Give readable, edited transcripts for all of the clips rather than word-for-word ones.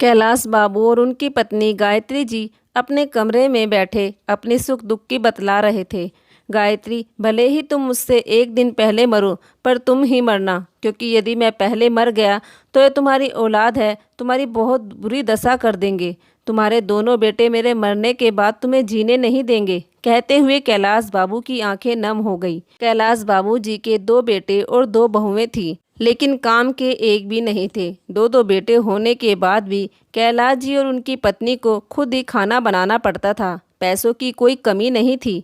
कैलाश बाबू और उनकी पत्नी गायत्री जी अपने कमरे में बैठे अपने सुख दुख की बतला रहे थे। गायत्री, भले ही तुम मुझसे एक दिन पहले मरो, पर तुम ही मरना, क्योंकि यदि मैं पहले मर गया तो ये तुम्हारी औलाद है, तुम्हारी बहुत बुरी दशा कर देंगे। तुम्हारे दोनों बेटे मेरे मरने के बाद तुम्हें जीने नहीं देंगे। कहते हुए कैलाश बाबू की आंखें नम हो गई। कैलाश बाबू जी के दो बेटे और दो बहुएं थी, लेकिन काम के एक भी नहीं थे। दो दो बेटे होने के बाद भी कैलाश जी और उनकी पत्नी को खुद ही खाना बनाना पड़ता था। पैसों की कोई कमी नहीं थी।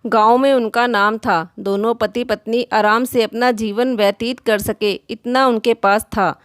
गांव में उनका नाम था। दोनों पति पत्नी आराम से अपना जीवन व्यतीत कर सके, इतना उनके पास था।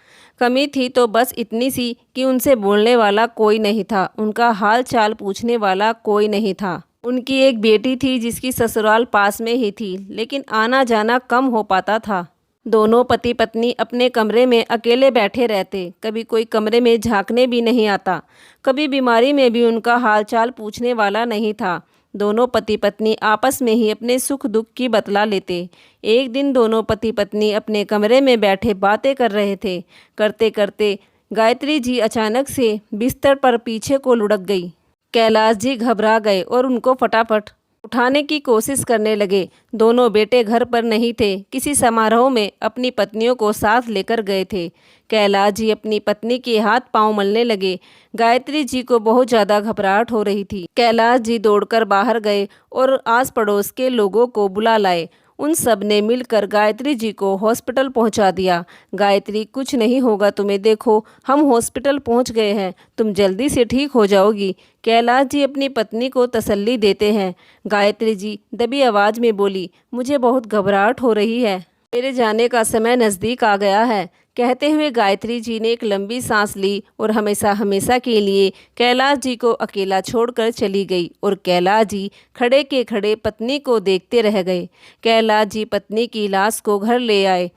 कमी थी तो बस इतनी सी कि उनसे बोलने वाला कोई नहीं था, उनका हाल चाल पूछने वाला कोई नहीं था। उनकी एक बेटी थी जिसकी ससुराल पास में ही थी, लेकिन आना जाना कम हो पाता था। दोनों पति पत्नी अपने कमरे में अकेले बैठे रहते, कभी कोई कमरे में झांकने भी नहीं आता। कभी बीमारी में भी उनका हालचाल पूछने वाला नहीं था। दोनों पति पत्नी आपस में ही अपने सुख दुख की बतला लेते। एक दिन दोनों पति पत्नी अपने कमरे में बैठे बातें कर रहे थे। करते करते गायत्री जी अचानक से बिस्तर पर पीछे को लुढ़क गई। कैलाश जी घबरा गए और उनको फटाफट उठाने की कोशिश करने लगे। दोनों बेटे घर पर नहीं थे, किसी समारोह में अपनी पत्नियों को साथ लेकर गए थे। कैलाश जी अपनी पत्नी के हाथ पांव मलने लगे। गायत्री जी को बहुत ज़्यादा घबराहट हो रही थी। कैलाश जी दौड़कर बाहर गए और आस पड़ोस के लोगों को बुला लाए। उन सब ने मिलकर गायत्री जी को हॉस्पिटल पहुंचा दिया। गायत्री, कुछ नहीं होगा तुम्हें, देखो हम हॉस्पिटल पहुंच गए हैं, तुम जल्दी से ठीक हो जाओगी। कैलाश जी अपनी पत्नी को तसल्ली देते हैं। गायत्री जी दबी आवाज़ में बोली, मुझे बहुत घबराहट हो रही है, मेरे जाने का समय नज़दीक आ गया है। कहते हुए गायत्री जी ने एक लंबी सांस ली और हमेशा हमेशा के लिए कैलाश जी को अकेला छोड़कर चली गई। और कैलाश जी खड़े के खड़े पत्नी को देखते रह गए। कैलाश जी पत्नी की लाश को घर ले आए।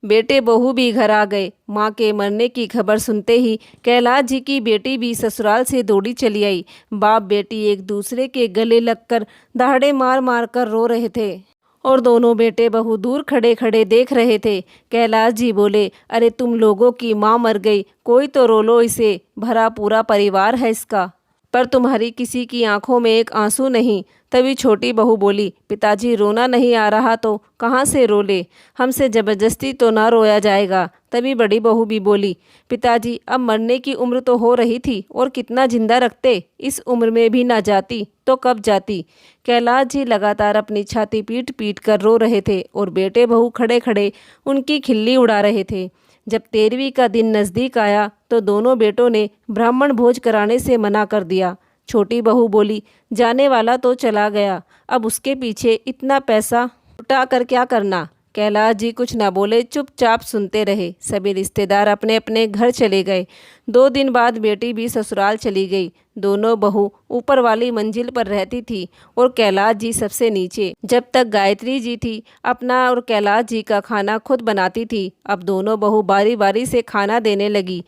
बेटे बहू भी घर आ गए। माँ के मरने की खबर सुनते ही कैलाश जी की बेटी भी ससुराल से दौड़ी चली आई। बाप बेटी एक दूसरे के गले लगकर दहाड़े मार मार कर रो रहे थे और दोनों बेटे बहू दूर खड़े खड़े देख रहे थे। कैलाश जी बोले, अरे तुम लोगों की माँ मर गई, कोई तो रो लो इसे, भरा पूरा परिवार है इसका। पर तुम्हारी किसी की आंखों में एक आंसू नहीं। तभी छोटी बहू बोली, पिताजी रोना नहीं आ रहा तो कहाँ से रो ले, हमसे ज़बरदस्ती तो ना रोया जाएगा। तभी बड़ी बहू भी बोली, पिताजी अब मरने की उम्र तो हो रही थी और कितना जिंदा रखते, इस उम्र में भी ना जाती तो कब जाती। कैलाश जी लगातार अपनी छाती पीट पीट कर रो रहे थे और बेटे बहू खड़े खड़े उनकी खिल्ली उड़ा रहे थे। जब 13वीं का दिन नज़दीक आया तो दोनों बेटों ने ब्राह्मण भोज कराने से मना कर दिया। छोटी बहू बोली, जाने वाला तो चला गया, अब उसके पीछे इतना पैसा उठा कर क्या करना। कैलाश जी कुछ न बोले, चुपचाप सुनते रहे। सभी रिश्तेदार अपने अपने घर चले गए। 2 दिन बाद बेटी भी ससुराल चली गई। दोनों बहू ऊपर वाली मंजिल पर रहती थी और कैलाश जी सबसे नीचे। जब तक गायत्री जी थी अपना और कैलाश जी का खाना खुद बनाती थी, अब दोनों बहू बारी बारी से खाना देने लगी।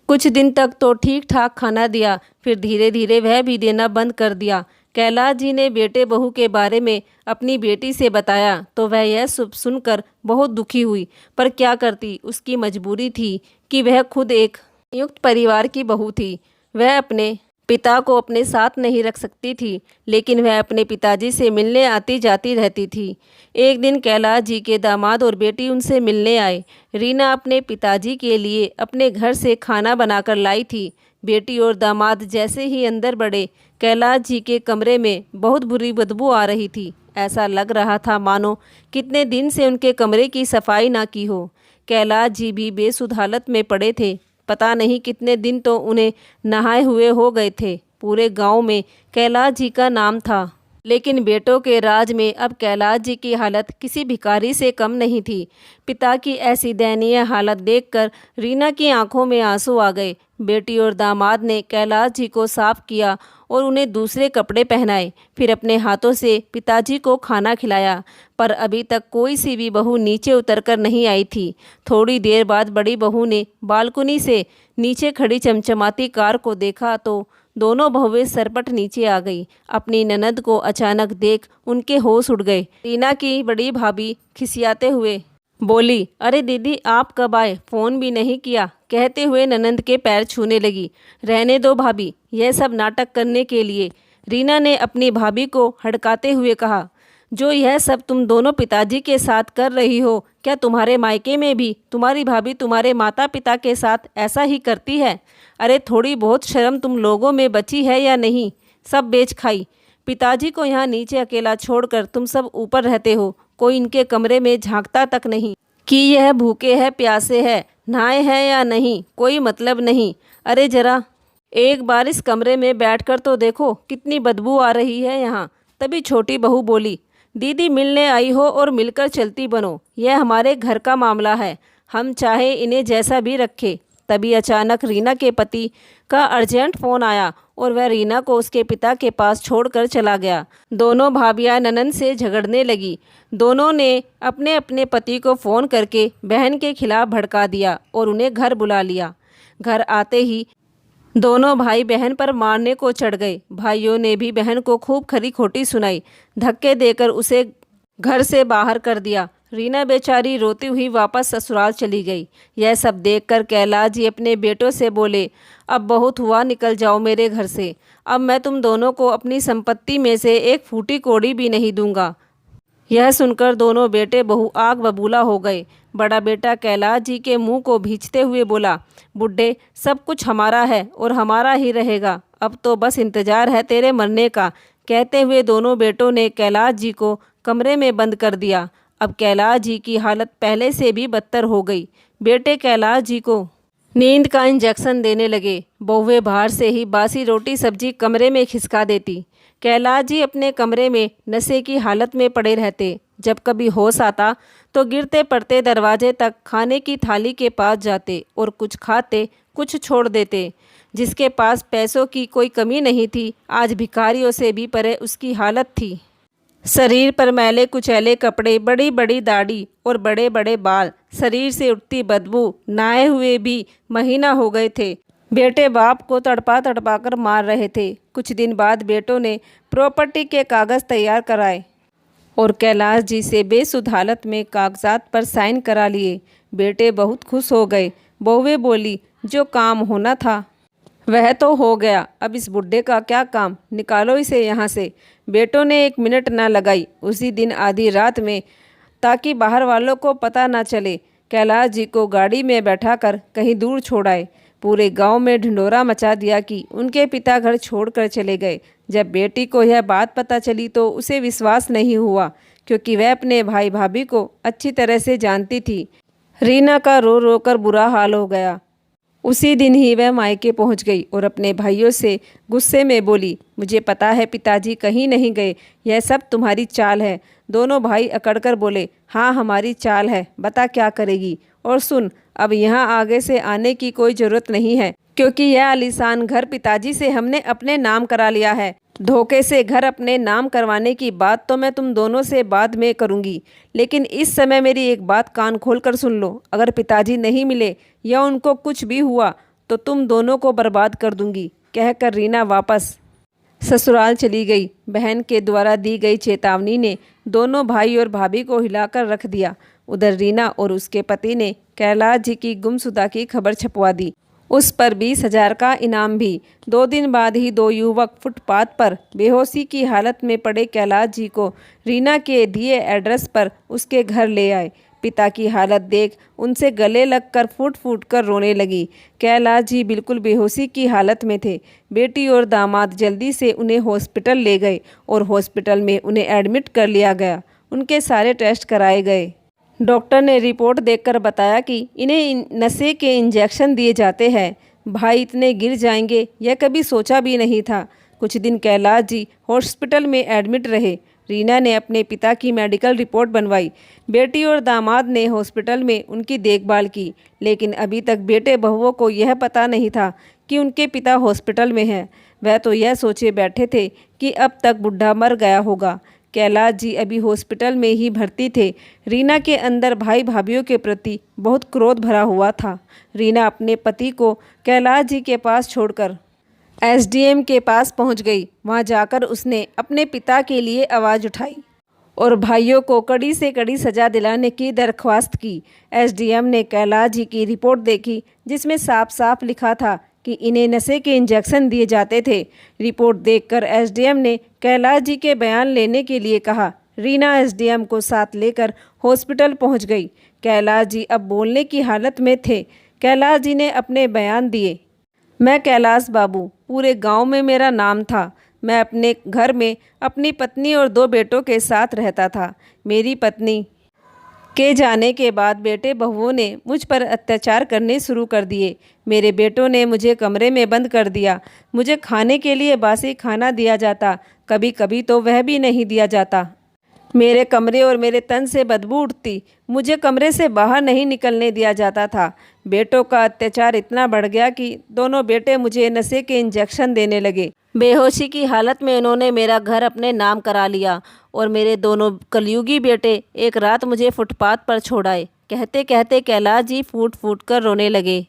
कुछ दिन तक तो ठीक ठाक खाना दिया, फिर धीरे धीरे वह भी देना बंद कर दिया। कैलाश जी ने बेटे बहू के बारे में अपनी बेटी से बताया तो वह यह सुनकर बहुत दुखी हुई, पर क्या करती, उसकी मजबूरी थी कि वह खुद एक संयुक्त परिवार की बहू थी। वह अपने पिता को अपने साथ नहीं रख सकती थी, लेकिन वह अपने पिताजी से मिलने आती जाती रहती थी। एक दिन कैलाश जी के दामाद और बेटी उनसे मिलने आए। रीना अपने पिताजी के लिए अपने घर से खाना बनाकर लाई थी। बेटी और दामाद जैसे ही अंदर बढ़े, कैलाश जी के कमरे में बहुत बुरी बदबू आ रही थी। ऐसा लग रहा था मानो कितने दिन से उनके कमरे की सफाई ना की हो। कैलाश जी भी बेसुध हालत में पड़े थे। पता नहीं कितने दिन तो उन्हें नहाए हुए हो गए थे। पूरे गांव में कैलाश जी का नाम था, लेकिन बेटों के राज में अब कैलाश जी की हालत किसी भिखारी से कम नहीं थी। पिता की ऐसी दयनीय हालत देखकर रीना की आंखों में आंसू आ गए। बेटी और दामाद ने कैलाश जी को साफ किया और उन्हें दूसरे कपड़े पहनाए, फिर अपने हाथों से पिताजी को खाना खिलाया। पर अभी तक कोई सी भी बहू नीचे उतरकर नहीं आई थी। थोड़ी देर बाद बड़ी बहू ने बालकनी से नीचे खड़ी चमचमाती कार को देखा तो दोनों बहुएं सरपट नीचे आ गई। अपनी ननद को अचानक देख उनके होश उड़ गए। रीना की बड़ी भाभी खिसियाते हुए बोली, अरे दीदी आप कब आए, फ़ोन भी नहीं किया, कहते हुए ननंद के पैर छूने लगी। रहने दो भाभी, यह सब नाटक करने के लिए। रीना ने अपनी भाभी को हड़काते हुए कहा, जो यह सब तुम दोनों पिताजी के साथ कर रही हो, क्या तुम्हारे मायके में भी तुम्हारी भाभी तुम्हारे माता पिता के साथ ऐसा ही करती है? अरे थोड़ी बहुत शर्म तुम लोगों में बची है या नहीं? सब बेच खाई। पिताजी को यहाँ नीचे अकेला छोड़कर तुम सब ऊपर रहते हो। कोई इनके कमरे में झांकता तक नहीं कि यह भूखे है प्यासे है, नहाए हैं या नहीं, कोई मतलब नहीं। अरे जरा एक बार इस कमरे में बैठकर तो देखो, कितनी बदबू आ रही है यहाँ। तभी छोटी बहू बोली, दीदी मिलने आई हो और मिलकर चलती बनो, यह हमारे घर का मामला है, हम चाहे इन्हें जैसा भी रखे। तभी अचानक रीना के पति का अर्जेंट फ़ोन आया और वह रीना को उसके पिता के पास छोड़कर चला गया। दोनों भाभियां ननंद से झगड़ने लगी। दोनों ने अपने अपने पति को फ़ोन करके बहन के खिलाफ भड़का दिया और उन्हें घर बुला लिया। घर आते ही दोनों भाई बहन पर मारने को चढ़ गए। भाइयों ने भी बहन को खूब खरी खोटी सुनाई, धक्के देकर उसे घर से बाहर कर दिया। रीना बेचारी रोती हुई वापस ससुराल चली गई। यह सब देखकर कैलाश जी अपने बेटों से बोले, अब बहुत हुआ, निकल जाओ मेरे घर से। अब मैं तुम दोनों को अपनी संपत्ति में से एक फूटी कौड़ी भी नहीं दूंगा। यह सुनकर दोनों बेटे बहू आग बबूला हो गए। बड़ा बेटा कैलाश जी के मुंह को भींचते हुए बोला, बुड्ढे सब कुछ हमारा है और हमारा ही रहेगा, अब तो बस इंतजार है तेरे मरने का। कहते हुए दोनों बेटों ने कैलाश जी को कमरे में बंद कर दिया। अब कैलाश जी की हालत पहले से भी बदतर हो गई। बेटे कैलाश जी को नींद का इंजेक्शन देने लगे। बहुएं बाहर से ही बासी रोटी सब्जी कमरे में खिसका देती। कैलाश जी अपने कमरे में नशे की हालत में पड़े रहते। जब कभी होश आता तो गिरते पड़ते दरवाजे तक खाने की थाली के पास जाते और कुछ खाते कुछ छोड़ देते। जिसके पास पैसों की कोई कमी नहीं थी, आज भिखारियों से भी परे उसकी हालत थी। शरीर पर मैले कुचैले कपड़े, बड़ी बड़ी दाढ़ी और बड़े बड़े बाल, शरीर से उठती बदबू, नहाए हुए भी महीना हो गए थे। बेटे बाप को तड़पा तड़पा कर मार रहे थे। कुछ दिन बाद बेटों ने प्रॉपर्टी के कागज़ तैयार कराए और कैलाश जी से बेसुध हालत में कागजात पर साइन करा लिए। बेटे बहुत खुश हो गए। बहुएं बोली, जो काम होना था वह तो हो गया, अब इस बुड्ढे का क्या काम, निकालो इसे यहाँ से। बेटों ने एक मिनट न लगाई। उसी दिन आधी रात में, ताकि बाहर वालों को पता न चले, कैलाश जी को गाड़ी में बैठाकर कहीं दूर छोड़ आए। पूरे गांव में ढिंढोरा मचा दिया कि उनके पिता घर छोड़कर चले गए। जब बेटी को यह बात पता चली तो उसे विश्वास नहीं हुआ, क्योंकि वह अपने भाई भाभी को अच्छी तरह से जानती थी। रीना का रो रो कर बुरा हाल हो गया। उसी दिन ही वह मायके पहुंच गई और अपने भाइयों से गुस्से में बोली, मुझे पता है पिताजी कहीं नहीं गए, यह सब तुम्हारी चाल है। दोनों भाई अकड़कर बोले, हाँ हमारी चाल है, बता क्या करेगी। और सुन, अब यहाँ आगे से आने की कोई ज़रूरत नहीं है, क्योंकि यह आलीशान घर पिताजी से हमने अपने नाम करा लिया है। धोखे से घर अपने नाम करवाने की बात तो मैं तुम दोनों से बाद में करूँगी, लेकिन इस समय मेरी एक बात कान खोल कर सुन लो। अगर पिताजी नहीं मिले या उनको कुछ भी हुआ तो तुम दोनों को बर्बाद कर दूंगी। कहकर रीना वापस ससुराल चली गई। बहन के द्वारा दी गई चेतावनी ने दोनों भाई और भाभी को हिलाकर रख दिया। उधर रीना और उसके पति ने कैलाश जी की गुमशुदा की खबर छपवा दी, उस पर 20,000 का इनाम भी। 2 दिन बाद ही 2 युवक फुटपाथ पर बेहोशी की हालत में पड़े कैलाश जी को रीना के दिए एड्रेस पर उसके घर ले आए। पिता की हालत देख उनसे गले लगकर फूट फूट कर रोने लगी। कैलाश जी बिल्कुल बेहोशी की हालत में थे। बेटी और दामाद जल्दी से उन्हें हॉस्पिटल ले गए और हॉस्पिटल में उन्हें एडमिट कर लिया गया। उनके सारे टेस्ट कराए गए। डॉक्टर ने रिपोर्ट देखकर बताया कि इन्हें नशे के इंजेक्शन दिए जाते हैं। भाई इतने गिर जाएंगे यह कभी सोचा भी नहीं था। कुछ दिन कैलाश जी हॉस्पिटल में एडमिट रहे। रीना ने अपने पिता की मेडिकल रिपोर्ट बनवाई। बेटी और दामाद ने हॉस्पिटल में उनकी देखभाल की, लेकिन अभी तक बेटे बहुओं को यह पता नहीं था कि उनके पिता हॉस्पिटल में हैं। वह तो यह सोचे बैठे थे कि अब तक बुढ़ा मर गया होगा। कैलाश जी अभी हॉस्पिटल में ही भर्ती थे। रीना के अंदर भाई भाभीयों के प्रति बहुत क्रोध भरा हुआ था। रीना अपने पति को कैलाश जी के पास छोड़कर एसडीएम के पास पहुंच गई। वहां जाकर उसने अपने पिता के लिए आवाज़ उठाई और भाइयों को कड़ी से कड़ी सज़ा दिलाने की दरख्वास्त की। एसडीएम ने कैलाश जी की रिपोर्ट देखी जिसमें साफ साफ लिखा था कि इन्हें नशे के इंजेक्शन दिए जाते थे। रिपोर्ट देखकर एसडीएम ने कैलाश जी के बयान लेने के लिए कहा। रीना एसडीएम को साथ लेकर हॉस्पिटल पहुंच गई। कैलाश जी अब बोलने की हालत में थे। कैलाश जी ने अपने बयान दिए। मैं कैलाश बाबू, पूरे गांव में मेरा नाम था। मैं अपने घर में अपनी पत्नी और 2 बेटों के साथ रहता था। मेरी पत्नी के जाने के बाद बेटे बहुओं ने मुझ पर अत्याचार करने शुरू कर दिए। मेरे बेटों ने मुझे कमरे में बंद कर दिया। मुझे खाने के लिए बासी खाना दिया जाता, कभी कभी तो वह भी नहीं दिया जाता। मेरे कमरे और मेरे तन से बदबू उठती। मुझे कमरे से बाहर नहीं निकलने दिया जाता था। बेटों का अत्याचार इतना बढ़ गया कि दोनों बेटे मुझे नशे के इंजेक्शन देने लगे। बेहोशी की हालत में उन्होंने मेरा घर अपने नाम करा लिया और मेरे दोनों कलयुगी बेटे एक रात मुझे फुटपाथ पर छोड़ आए। कहते कहते कैलाश जी फूट फूट कर रोने लगे।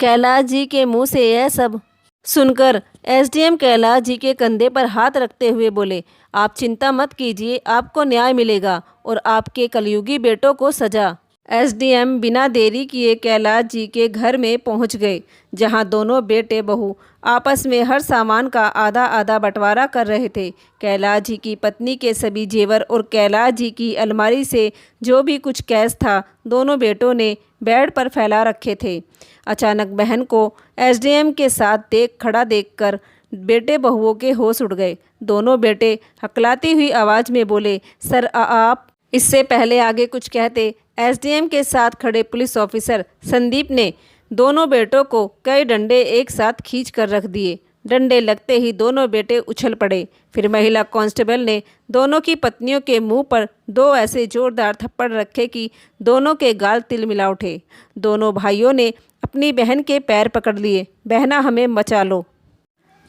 कैलाश जी के मुंह से यह सब सुनकर एसडीएम कैलाश जी के कंधे पर हाथ रखते हुए बोले, आप चिंता मत कीजिए, आपको न्याय मिलेगा और आपके कलयुगी बेटों को सजा। एसडीएम बिना देरी किए कैलाश जी के घर में पहुंच गए, जहां दोनों बेटे बहू आपस में हर सामान का आधा आधा बंटवारा कर रहे थे। कैलाश जी की पत्नी के सभी जेवर और कैलाश जी की अलमारी से जो भी कुछ कैश था, दोनों बेटों ने बेड पर फैला रखे थे। अचानक बहन को एसडीएम के साथ खड़ा देखकर बेटे बहुओं के होश उड़ गए। दोनों बेटे हकलाती हुई आवाज़ में बोले, सर आप। इससे पहले आगे कुछ कहते एसडीएम के साथ खड़े पुलिस ऑफिसर संदीप ने दोनों बेटों को कई डंडे एक साथ खींच कर रख दिए। डंडे लगते ही दोनों बेटे उछल पड़े। फिर महिला कांस्टेबल ने दोनों की पत्नियों के मुंह पर 2 ऐसे जोरदार थप्पड़ रखे कि दोनों के गाल तिलमिला उठे। दोनों भाइयों ने अपनी बहन के पैर पकड़ लिए। बहना, हमें बचा लो,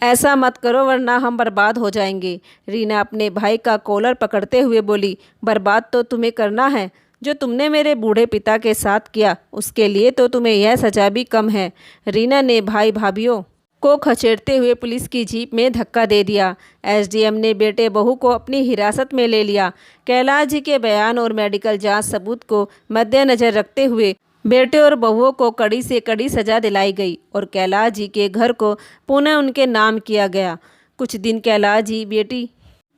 ऐसा मत करो वरना हम बर्बाद हो जाएंगे। रीना अपने भाई का कॉलर पकड़ते हुए बोली, बर्बाद तो तुम्हें करना है। जो तुमने मेरे बूढ़े पिता के साथ किया उसके लिए तो तुम्हें यह सजा भी कम है। रीना ने भाई भाभीियों को खचेड़ते हुए पुलिस की जीप में धक्का दे दिया। एसडीएम ने बेटे बहू को अपनी हिरासत में ले लिया। कैलाश जी के बयान और मेडिकल जांच सबूत को मद्देनजर रखते हुए बेटे और बहुओं को कड़ी से कड़ी सजा दिलाई गई और कैलाश जी के घर को पुनः उनके नाम किया गया। कुछ दिन कैलाश जी बेटी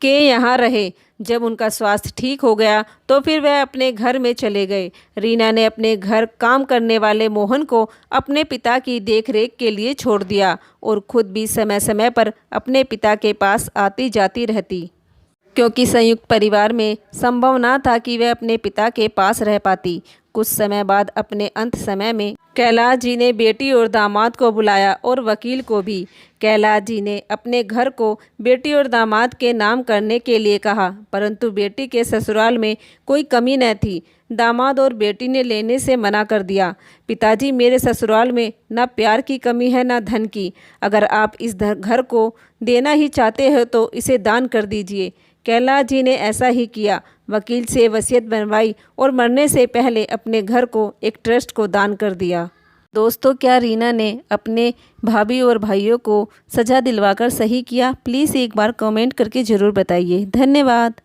के यहाँ रहे। जब उनका स्वास्थ्य ठीक हो गया तो फिर वह अपने घर में चले गए। रीना ने अपने घर काम करने वाले मोहन को अपने पिता की देखरेख के लिए छोड़ दिया और खुद भी समय समय पर अपने पिता के पास आती जाती रहती, क्योंकि संयुक्त परिवार में संभव न था कि वह अपने पिता के पास रह पाती। कुछ समय बाद अपने अंत समय में कैलाश जी ने बेटी और दामाद को बुलाया और वकील को भी। कैलाश जी ने अपने घर को बेटी और दामाद के नाम करने के लिए कहा, परंतु बेटी के ससुराल में कोई कमी न थी। दामाद और बेटी ने लेने से मना कर दिया। पिताजी, मेरे ससुराल में न प्यार की कमी है न धन की। अगर आप इस घर को देना ही चाहते हो तो इसे दान कर दीजिए। कैलाश जी ने ऐसा ही किया। वकील से वसीयत बनवाई और मरने से पहले अपने घर को एक ट्रस्ट को दान कर दिया। दोस्तों, क्या रीना ने अपने भाभी और भाइयों को सज़ा दिलवाकर सही किया? प्लीज़ एक बार कमेंट करके ज़रूर बताइए। धन्यवाद।